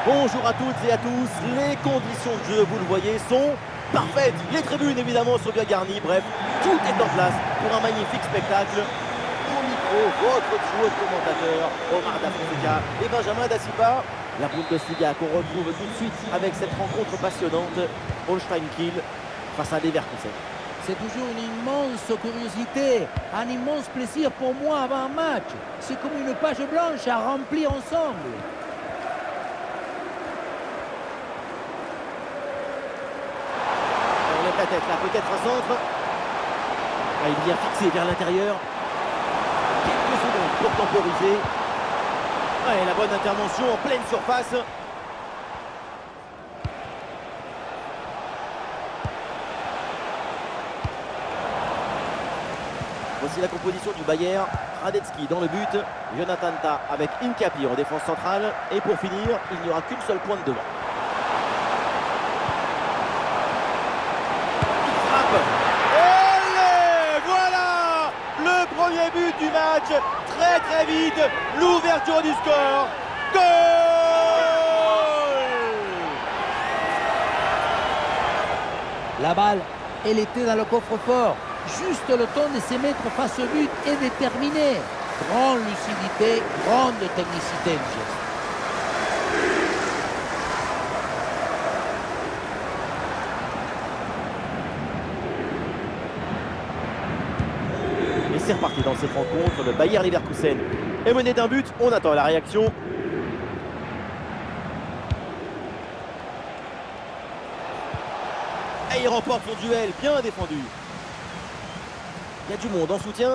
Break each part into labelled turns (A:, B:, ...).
A: Bonjour à toutes et à tous, les conditions de jeu, vous le voyez, sont parfaites. Les tribunes évidemment sont bien garnies, bref, tout est en place pour un magnifique spectacle. Au micro, votre duo de commentateurs, Omar Da Fonseca et Benjamin Da Silva. La Bundesliga qu'on retrouve tout de suite avec cette rencontre passionnante, Holstein Kiel face à Leverkusen.
B: C'est toujours une immense curiosité, un immense plaisir pour moi avant un match. C'est comme une page blanche à remplir ensemble.
A: On lève la tête là, peut-être un centre. Ah, il vient fixer vers l'intérieur. Quelques secondes pour temporiser. Ouais, la bonne intervention en pleine surface. Voici la composition du Bayer. Radetzky dans le but. Jonathan Tah avec Incapi en défense centrale. Et pour finir, il n'y aura qu'une seule pointe devant. Il frappe. Et voilà le premier but du match. Très très vite. L'ouverture du score. Goal!
B: La balle, elle était dans le coffre-fort. Juste le temps de se mettre face au but et de terminer. Grande lucidité, grande technicité du geste.
A: Et c'est reparti dans cette rencontre. Le Bayer Leverkusen est mené d'un but. On attend la réaction. Et il remporte son duel. Bien défendu. Il y a du monde en soutien.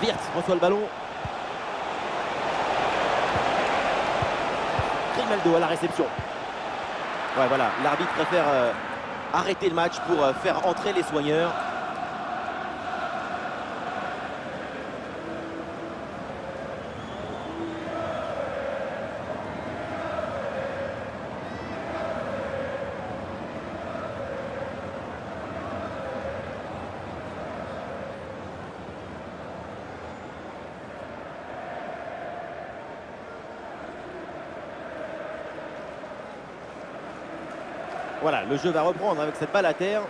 A: Wirtz reçoit le ballon. Grimaldo à la réception. Ouais, voilà, l'arbitre préfère arrêter le match pour faire entrer les soigneurs. Voilà, le jeu va reprendre avec cette balle à terre.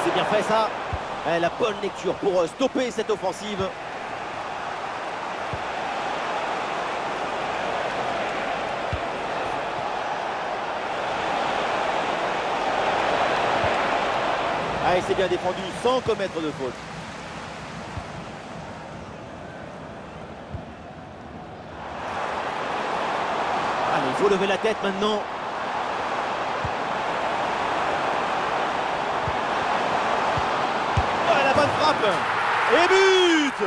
A: C'est bien fait ça. La bonne lecture pour stopper cette offensive. Ah, et c'est bien défendu sans commettre de faute. Allez, il faut lever la tête maintenant. Oh, la bonne frappe. Et but!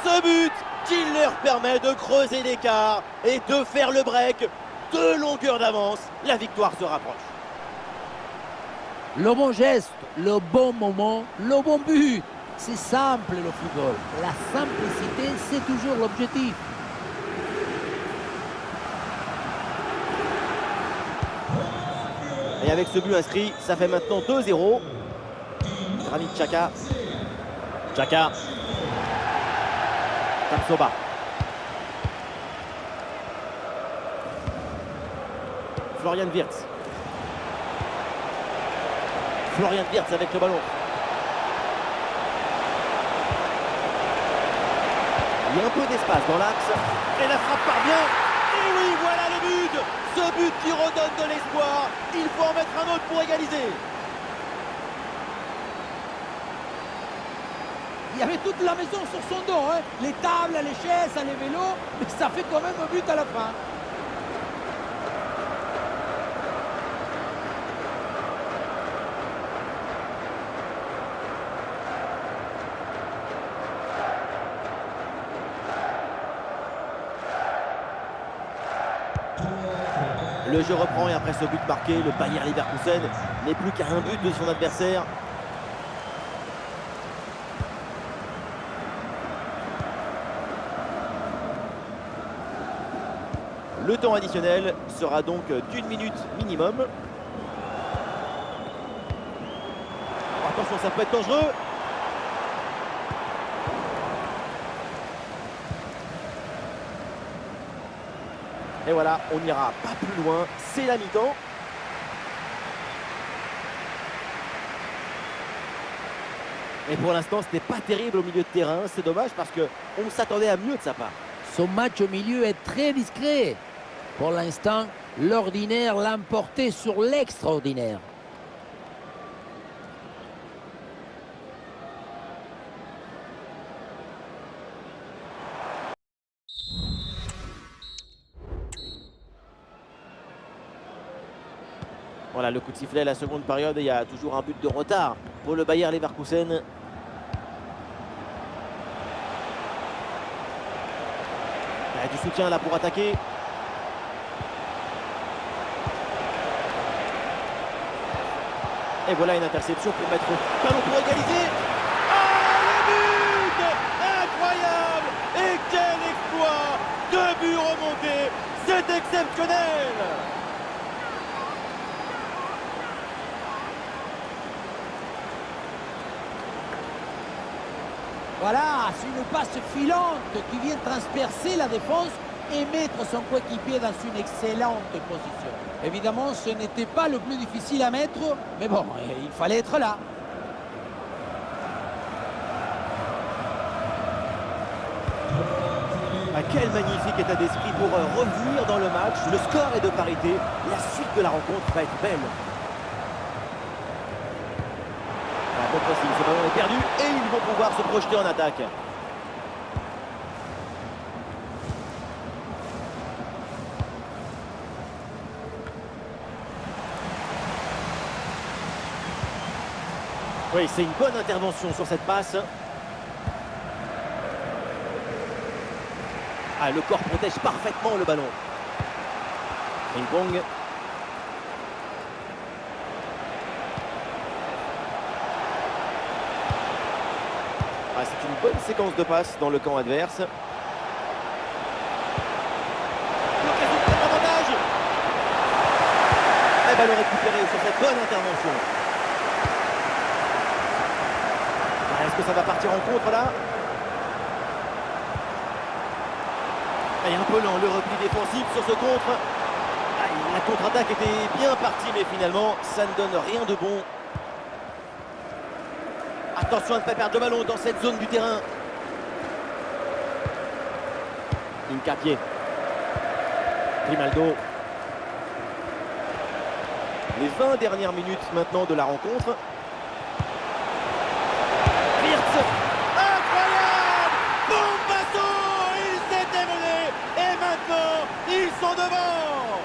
A: Ce but qui leur permet de creuser l'écart et de faire le break. 2 longueurs d'avance. La victoire se rapproche.
B: Le bon geste, le bon moment, le bon but. C'est simple le football. La simplicité, c'est toujours l'objectif.
A: Et avec ce but inscrit, ça fait maintenant 2-0. Granit Xhaka. Xhaka. Tapsoba. Florian Wirtz. Florian Wirtz avec le ballon. Il y a un peu d'espace dans l'axe. Et la frappe parvient. Et oui, voilà le but. Ce but qui redonne de l'espoir. Il faut en mettre un autre pour égaliser.
B: Il y avait toute la maison sur son dos, hein. Les tables, les chaises, les vélos, mais ça fait quand même un but à la fin.
A: Le jeu reprend et après ce but marqué, le Bayer Leverkusen n'est plus qu'à un but de son adversaire. Le temps additionnel sera donc d'1 minute minimum. Attention, ça peut être dangereux. Et voilà, on n'ira pas plus loin. C'est la mi-temps. Et pour l'instant, ce n'est pas terrible au milieu de terrain. C'est dommage parce qu'on s'attendait à mieux de sa part.
B: Son match au milieu est très discret. Pour l'instant, l'ordinaire l'a emporté sur l'extraordinaire.
A: Voilà le coup de sifflet à la seconde période et il y a toujours un but de retard pour le Bayer Leverkusen. Il y a du soutien là pour attaquer. Et voilà une interception pour mettre le ballon pour égaliser. Ah, le but! Incroyable! Et quel exploit! 2 buts remontés! C'est exceptionnel!
B: Voilà, c'est une passe filante qui vient transpercer la défense et mettre son coéquipier dans une excellente position. Évidemment, ce n'était pas le plus difficile à mettre, mais bon, il fallait être là.
A: Ah, quel magnifique état d'esprit pour revenir dans le match. Le score est de parité. La suite de la rencontre va être belle. Bon pressing, ce ballon est perdu et ils vont pouvoir se projeter en attaque. Oui, c'est une bonne intervention sur cette passe. Ah, le corps protège parfaitement le ballon. Ping-pong. Ah, c'est une bonne séquence de passes dans le camp adverse. L'occasion de prendre avantage. Et ballon récupéré sur cette bonne intervention. Ah, est-ce que ça va partir en contre là? Et un peu lent le repli défensif sur ce contre. Ah, la contre-attaque était bien partie mais finalement ça ne donne rien de bon. Attention à ne pas perdre le ballon dans cette zone du terrain. Hincapié. Grimaldo. Les 20 dernières minutes maintenant de la rencontre. Wirtz. Incroyable! Bombasso! Ils étaient menés et maintenant ils sont devant!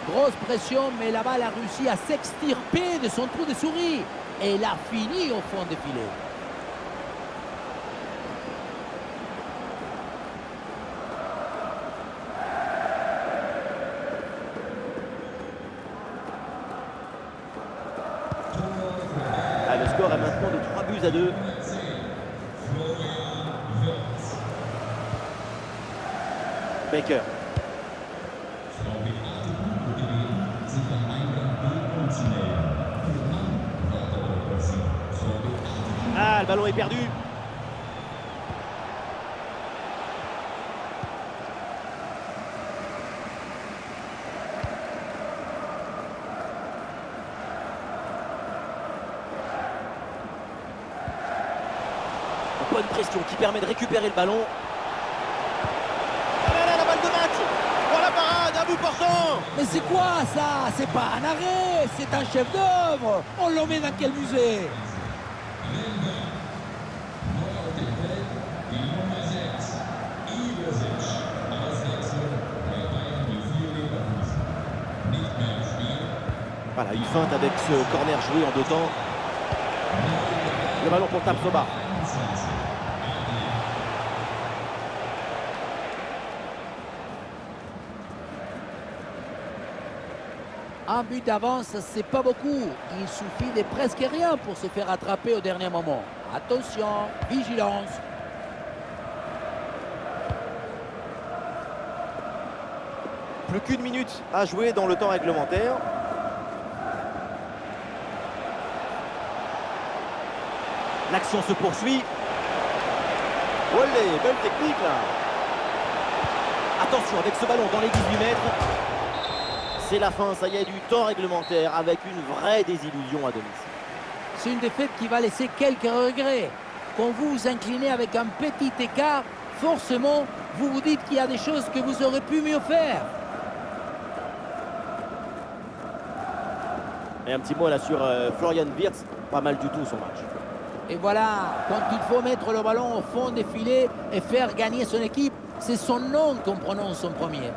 B: Grosse pression, mais la balle a réussi à s'extirper de son trou de souris. Et elle a fini au fond des filets.
A: Ah, le score est maintenant de 3-2. Baker. Ah, le ballon est perdu. Bonne pression qui permet de récupérer le ballon. Ah là là, la balle de match. Voilà la parade, à bout portant.
B: Mais c'est quoi ça? C'est pas un arrêt, c'est un chef d'œuvre. On le met dans quel musée?
A: Voilà, une feinte avec ce corner joué en 2 temps. Le ballon pour Tapsoba.
B: Un but d'avance, c'est pas beaucoup. Il suffit de presque rien pour se faire attraper au dernier moment. Attention, vigilance.
A: Plus qu'une minute à jouer dans le temps réglementaire. L'action se poursuit. Olé, belle technique là. Attention avec ce ballon dans les 18 mètres. C'est la fin, ça y est, du temps réglementaire avec une vraie désillusion à domicile.
B: C'est une défaite qui va laisser quelques regrets. Quand vous vous inclinez avec un petit écart, forcément, vous vous dites qu'il y a des choses que vous aurez pu mieux faire.
A: Et un petit mot là sur Florian Wirtz, pas mal du tout son match.
B: Et voilà, quand il faut mettre le ballon au fond des filets et faire gagner son équipe, c'est son nom qu'on prononce en premier.